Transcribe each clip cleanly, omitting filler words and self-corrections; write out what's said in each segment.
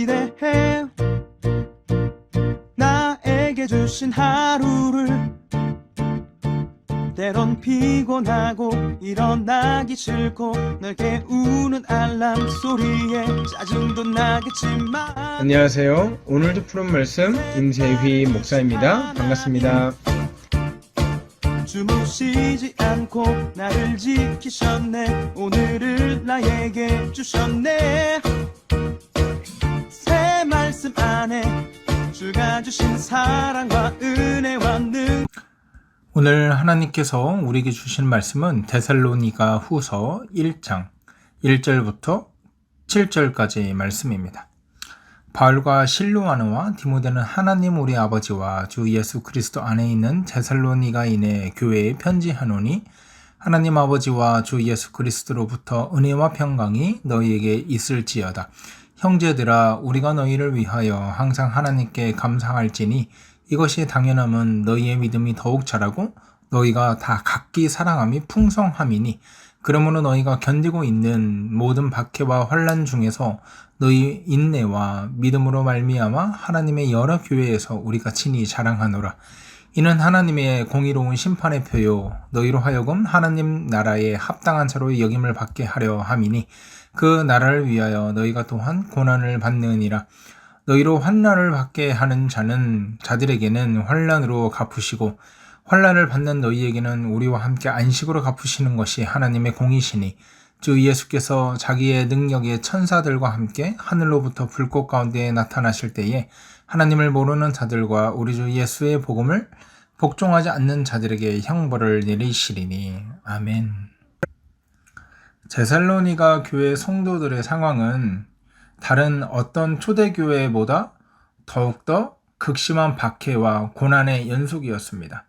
기대해 나에게 주신 하루를. 때론 피곤하고 일어나기 싫고 널 깨우는 알람 소리에 짜증도 나겠지만. 안녕하세요. 오늘도 푸른 말씀 임세휘 목사입니다. 반갑습니다. 주무시지 않고 나를 지키셨네. 오늘을 나에게 주셨네. 새 말씀 안에 주가 주신 사랑과 은혜와 능. 오늘 하나님께서 우리에게 주신 말씀은 데살로니가 후서 1장 1절부터 7절까지의 말씀입니다. 바울과 실로아느와 디모데는 하나님 우리 아버지와 주 예수 그리스도 안에 있는 데살로니가인의 교회에 편지하노니 하나님 아버지와 주 예수 그리스도로부터 은혜와 평강이 너희에게 있을지어다. 형제들아, 우리가 너희를 위하여 항상 하나님께 감사할지니 이것이 당연함은 너희의 믿음이 더욱 자라고 너희가 다 각기 사랑함이 풍성함이니, 그러므로 너희가 견디고 있는 모든 박해와 환난 중에서 너희 인내와 믿음으로 말미암아 하나님의 여러 교회에서 우리가 친히 자랑하노라. 이는 하나님의 공의로운 심판의 표요 너희로 하여금 하나님 나라에 합당한 자로 여김을 받게 하려 함이니, 그 나라를 위하여 너희가 또한 고난을 받느니라. 너희로 환난을 받게 하는 자들에게는 환난으로 갚으시고 환난을 받는 너희에게는 우리와 함께 안식으로 갚으시는 것이 하나님의 공이시니, 주 예수께서 자기의 능력의 천사들과 함께 하늘로부터 불꽃 가운데 나타나실 때에 하나님을 모르는 자들과 우리 주 예수의 복음을 복종하지 않는 자들에게 형벌을 내리시리니. 아멘. 데살로니가 교회 성도들의 상황은 다른 어떤 초대교회보다 더욱더 극심한 박해와 고난의 연속이었습니다.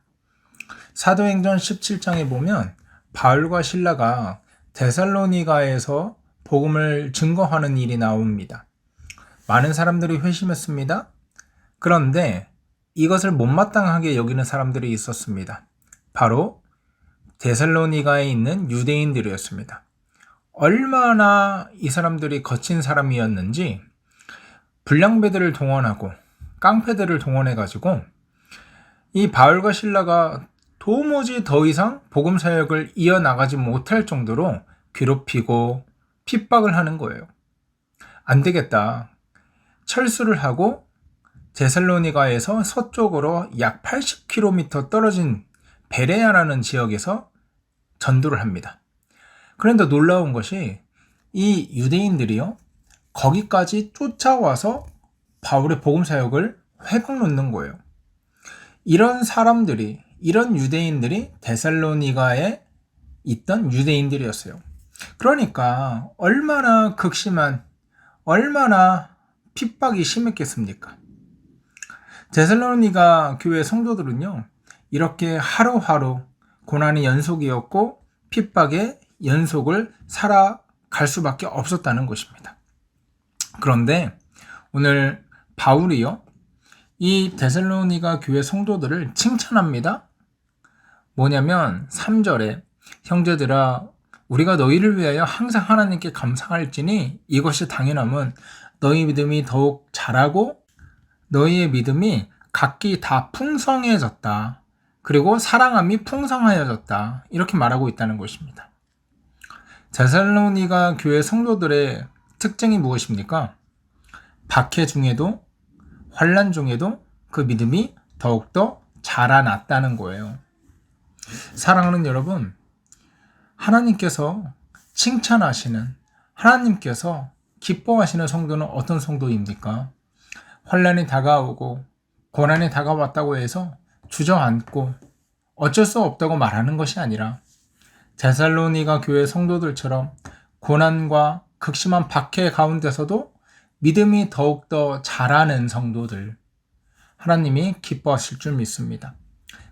사도행전 17장에 보면 바울과 실라가 데살로니가에서 복음을 증거하는 일이 나옵니다. 많은 사람들이 회심했습니다. 그런데 이것을 못마땅하게 여기는 사람들이 있었습니다. 바로 데살로니가에 있는 유대인들이었습니다. 얼마나 이 사람들이 거친 사람이었는지 불량배들을 동원하고 깡패들을 동원해가지고 이 바울과 실라가 도무지 더 이상 복음 사역을 이어나가지 못할 정도로 괴롭히고 핍박을 하는 거예요. 안 되겠다. 철수를 하고 데살로니가에서 서쪽으로 약 80km 떨어진 베레아라는 지역에서 전도를 합니다. 그런데 놀라운 것이 이 유대인들이요, 거기까지 쫓아와서 바울의 복음 사역을 회방 놓는 거예요. 이런 사람들이, 이런 유대인들이 데살로니가에 있던 유대인들이었어요. 그러니까 얼마나 극심한, 얼마나 핍박이 심했겠습니까? 데살로니가 교회 성도들은요, 이렇게 하루하루 고난의 연속이었고 핍박의 연속을 살아갈 수밖에 없었다는 것입니다. 그런데 오늘 바울이요, 이 데살로니가 교회 성도들을 칭찬합니다. 뭐냐면 3절에 형제들아, 우리가 너희를 위하여 항상 하나님께 감사할지니 이것이 당연함은 너희 믿음이 더욱 자라고 너희의 믿음이 각기 다 풍성해졌다. 그리고 사랑함이 풍성하여졌다. 이렇게 말하고 있다는 것입니다. 데살로니가 교회 성도들의 특징이 무엇입니까? 박해 중에도 환난 중에도 그 믿음이 더욱더 자라났다는 거예요. 사랑하는 여러분, 하나님께서 칭찬하시는, 하나님께서 기뻐하시는 성도는 어떤 성도입니까? 환난이 다가오고 고난이 다가왔다고 해서 주저앉고 어쩔 수 없다고 말하는 것이 아니라 데살로니가 교회 성도들처럼 고난과 극심한 박해 가운데서도 믿음이 더욱더 자라는 성도들, 하나님이 기뻐하실 줄 믿습니다.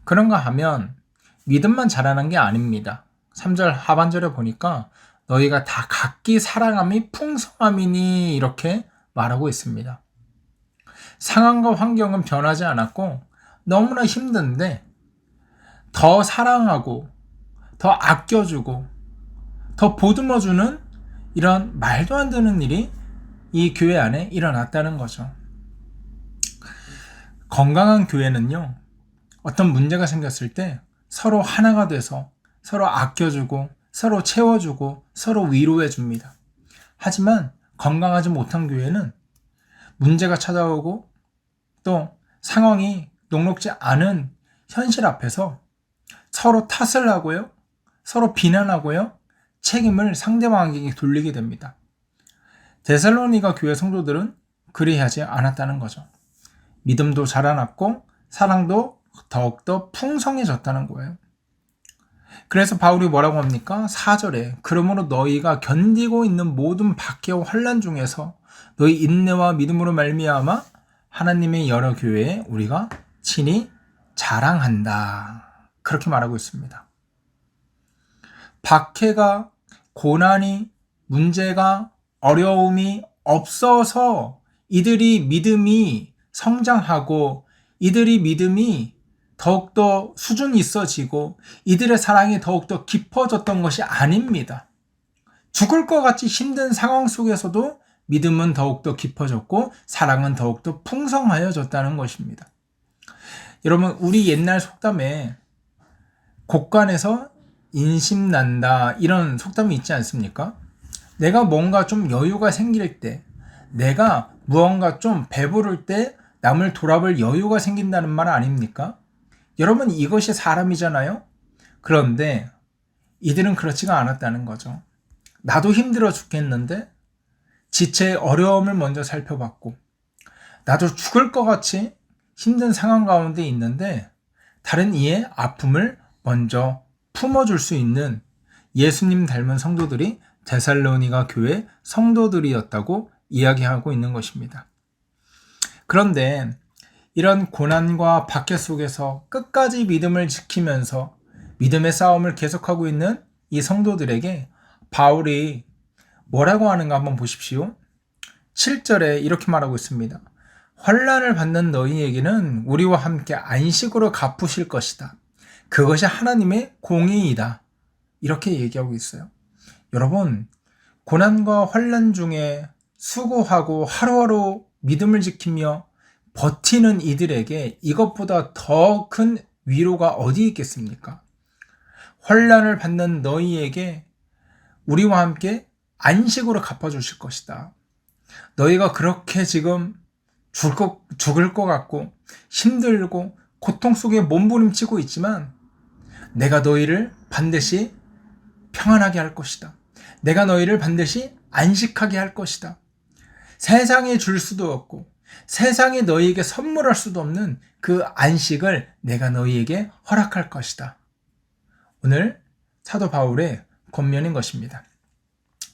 그런가 하면 믿음만 자라는 게 아닙니다. 3절 하반절에 보니까 너희가 다 각기 사랑함이 풍성함이니 이렇게 말하고 있습니다. 상황과 환경은 변하지 않았고 너무나 힘든데 더 사랑하고 더 아껴주고 더 보듬어주는 이런 말도 안 되는 일이 이 교회 안에 일어났다는 거죠. 건강한 교회는요, 어떤 문제가 생겼을 때 서로 하나가 돼서 서로 아껴주고 서로 채워주고 서로 위로해줍니다. 하지만 건강하지 못한 교회는 문제가 찾아오고 또 상황이 녹록지 않은 현실 앞에서 서로 탓을 하고요, 서로 비난하고요, 책임을 상대방에게 돌리게 됩니다. 데살로니가 교회 성도들은 그리하지 않았다는 거죠. 믿음도 자라났고 사랑도 더욱더 풍성해졌다는 거예요. 그래서 바울이 뭐라고 합니까? 4절에 그러므로 너희가 견디고 있는 모든 박해와 환난 중에서 너희 인내와 믿음으로 말미암아 하나님의 여러 교회에 우리가 친히 자랑한다. 그렇게 말하고 있습니다. 박해가, 고난이, 문제가, 어려움이 없어서 이들이 믿음이 성장하고 이들이 믿음이 더욱더 수준이 있어지고 이들의 사랑이 더욱더 깊어졌던 것이 아닙니다. 죽을 것 같이 힘든 상황 속에서도 믿음은 더욱더 깊어졌고 사랑은 더욱더 풍성하여졌다는 것입니다. 여러분, 우리 옛날 속담에 곡간에서 인심난다 이런 속담이 있지 않습니까? 내가 뭔가 좀 여유가 생길 때, 내가 무언가 좀 배부를 때 남을 돌아볼 여유가 생긴다는 말 아닙니까? 여러분, 이것이 사람이잖아요? 그런데 이들은 그렇지가 않았다는 거죠. 나도 힘들어 죽겠는데 지체의 어려움을 먼저 살펴봤고, 나도 죽을 것 같이 힘든 상황 가운데 있는데 다른 이의 아픔을 먼저 품어줄 수 있는 예수님 닮은 성도들이 데살로니가 교회 성도들이었다고 이야기하고 있는 것입니다. 그런데 이런 고난과 박해 속에서 끝까지 믿음을 지키면서 믿음의 싸움을 계속하고 있는 이 성도들에게 바울이 뭐라고 하는가 한번 보십시오. 7절에 이렇게 말하고 있습니다. 환난을 받는 너희에게는 우리와 함께 안식으로 갚으실 것이다. 그것이 하나님의 공의이다. 이렇게 얘기하고 있어요. 여러분, 고난과 환난 중에 수고하고 하루하루 믿음을 지키며 버티는 이들에게 이것보다 더 큰 위로가 어디 있겠습니까? 환난을 받는 너희에게 우리와 함께 안식으로 갚아주실 것이다. 너희가 그렇게 지금 죽을 것 같고 힘들고 고통 속에 몸부림치고 있지만 내가 너희를 반드시 평안하게 할 것이다. 내가 너희를 반드시 안식하게 할 것이다. 세상에 줄 수도 없고 세상에 너희에게 선물할 수도 없는 그 안식을 내가 너희에게 허락할 것이다. 오늘 사도 바울의 권면인 것입니다.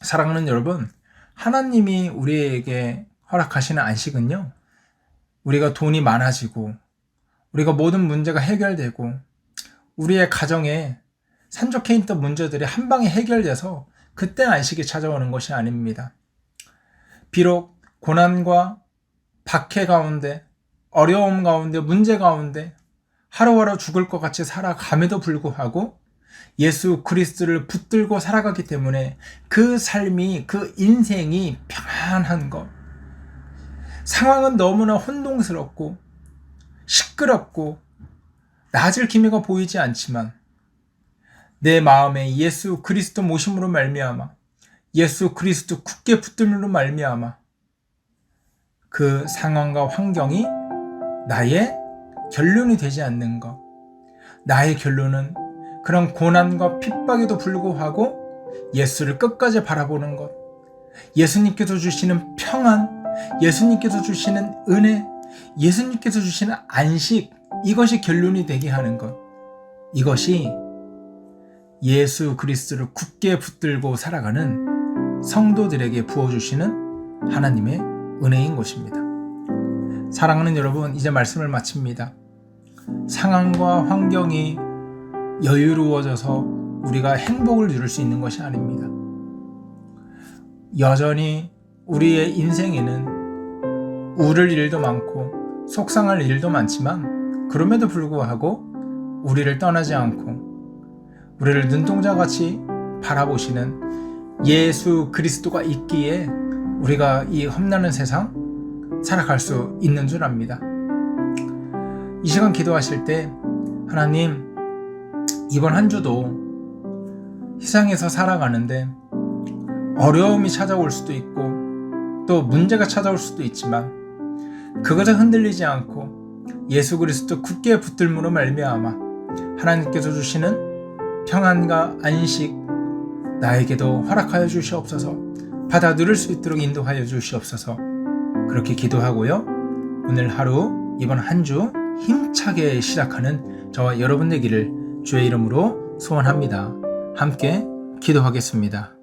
사랑하는 여러분, 하나님이 우리에게 허락하시는 안식은요, 우리가 돈이 많아지고 우리가 모든 문제가 해결되고 우리의 가정에 산적해 있던 문제들이 한 방에 해결돼서 그때 안식이 찾아오는 것이 아닙니다. 비록 고난과 박해 가운데, 어려움 가운데, 문제 가운데 하루하루 죽을 것 같이 살아감에도 불구하고 예수 그리스도를 붙들고 살아가기 때문에 그 삶이, 그 인생이 평안한 것. 상황은 너무나 혼동스럽고 시끄럽고 나아질 기미가 보이지 않지만 내 마음에 예수 그리스도 모심으로 말미암아, 예수 그리스도 굳게 붙들므로 말미암아 그 상황과 환경이 나의 결론이 되지 않는 것, 나의 결론은 그런 고난과 핍박에도 불구하고 예수를 끝까지 바라보는 것, 예수님께서 주시는 평안, 예수님께서 주시는 은혜, 예수님께서 주시는 안식, 이것이 결론이 되게 하는 것, 이것이 예수 그리스도를 굳게 붙들고 살아가는 성도들에게 부어주시는 하나님의 은혜인 것입니다. 사랑하는 여러분, 이제 말씀을 마칩니다. 상황과 환경이 여유로워져서 우리가 행복을 누릴 수 있는 것이 아닙니다. 여전히 우리의 인생에는 울을 일도 많고 속상할 일도 많지만 그럼에도 불구하고 우리를 떠나지 않고 우리를 눈동자같이 바라보시는 예수 그리스도가 있기에 우리가 이 험난한 세상 살아갈 수 있는 줄 압니다. 이 시간 기도하실 때 하나님, 이번 한 주도 세상에서 살아가는데 어려움이 찾아올 수도 있고 또 문제가 찾아올 수도 있지만 그것에 흔들리지 않고 예수 그리스도 굳게 붙들므로 말미암아 하나님께서 주시는 평안과 안식 나에게도 허락하여 주시옵소서, 받아 누릴 수 있도록 인도하여 주시옵소서. 그렇게 기도하고요, 오늘 하루 이번 한 주 힘차게 시작하는 저와 여러분 되기를 주의 이름으로 소원합니다. 함께 기도하겠습니다.